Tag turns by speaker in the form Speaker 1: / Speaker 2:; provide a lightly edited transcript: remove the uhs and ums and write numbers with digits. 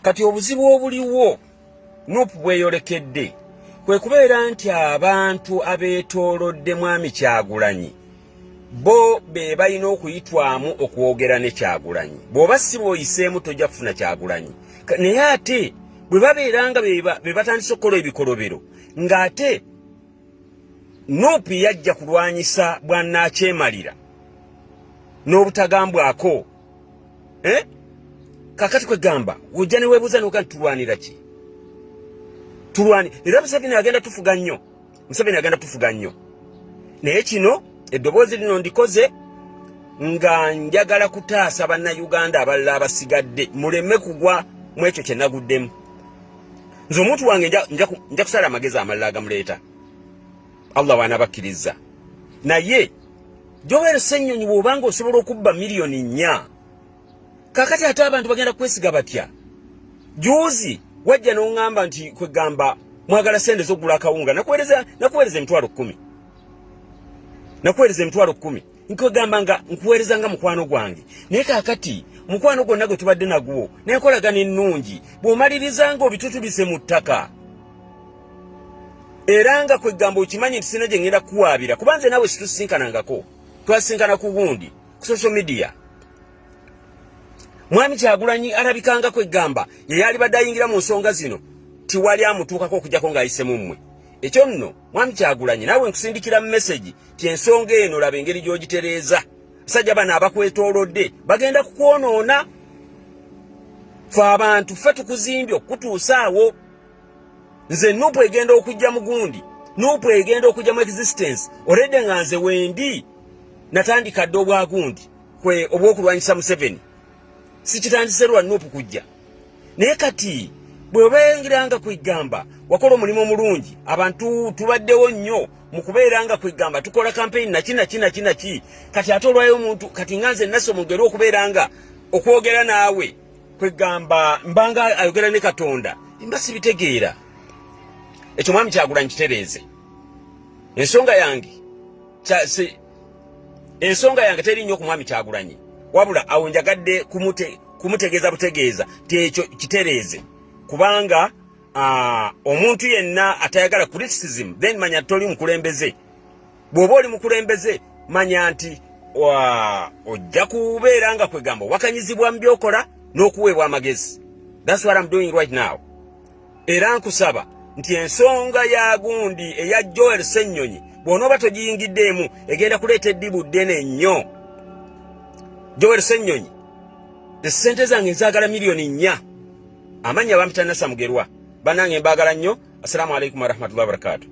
Speaker 1: kati obuzibu obuliwo Nuupu bweyolekedde kwe kubeera nti abantu abeetoolodde Mwami Kyagulanyi bo be balina okuyitwamu okwogera ne Kyagulanyi. Bw'oba si bw'oyiseemu tojja kufuna Kyagulanyi. Naye ate bwe babeera nga be batandise okukola ebikolobero ng'ate Nuupu yajja kulwanyisa bwannakyemalira n'obutagambwako, kakati kwegamba ojja ne weebuuza n'oga tulwanira ki? Era Museveni agenda tufuga nnyo. Naye kino eddoboozi lino ndikoze nga njagala kutaasa bannayuganda abalala abasigadde muleme kugwa mu ekyo kye naguddemu. Nze omuntu wange nja kusala amagezi amalala agamuleeta, Allah bw'anabakkiriza. Naye Joel Ssenyonyi bw'obanga osobola okubba miliyoni 4, kakati ate abantu bagenda kwesiga batya? Juuzi wajja n'oŋŋamba nti kwegamba mwagala sente z'okugula akawunga nakuweereza emitwalo 10. Nakuweereza emitwalo 10. Nkwegamba nga nkuweereza nga mukwano gwange. Naye kakati mukwano gwonna gwe tubadde nagwo n'enkolagana ennungi bw'omaliriza nga obitutubise mu ttaka. Era nga kwegamba okimanyi nti sina gye ngenda kuwaabira kuba nze naawe situsisinkanangako. Twasinkana ku gundi ku social media. Mwami Kyagulanyi alabikanga kwegamba ye yali badde ayingira mu nsonga zino tiwali amutuukako okujjako ng'ayisemu mmwe. Ekyo nno Mwami Kyagulanyi naawe nkusindikira mu message ti ensonga eno laba engeri gy'ogitereeza. Basajja bano abakwetoolodde bagenda kukwonoona. Ffe abantu ffe tukuzimbye okutuusa awo. Nze Nuupu egenda okujja mu gundi, Nuupu egenda okujja mu existence olwedde nga nze wendi natandika dde obwa gundi obw'okulwanyisa Museveni. Sikitandise lwa Nuupu kujja. Naye kati bwe obeera nga kwegamba wakola omulimu omulungi, abantu tubaddewo nnyo mu kubeera nga kwegamba tukola campaign naki. Kati ate olwayo omuntu kati nga nze naso mugero okubeera nga okwogera naawe kwegamba mbanga ayogera ne Katonda mba sibitegeera. Ekyo Mwami Kyagulanyi kitereeze. Ensonga yange teri nnyo ku Mwami Kyagulanyi, wabula awo njagadde kumutegeeza butegeeza ti ekyo kitereeze. Kubanga omuntu yenna atayagala criticism then manya toli mukulembeze. Bw'oba oli mukulembeze manya nti ojja kubeera nga kwegamba wakanyizibwa mu byokola n'okuweebwa amagezi. That's what I'm doing right now. Era nkusaba nti ensonga ya gundi eya Joel Ssenyonyi bw'onooba togiyingiddeemu egenda kuleeta eddibu ddene nnyo. Joel Ssenyonyi essente zange nzaagala miliyoni 4. Amanya bampita Nasa Mugerwa. Banange mbaagala nnyo. Assalamu alaikum warahmatullahi wabarakatuh.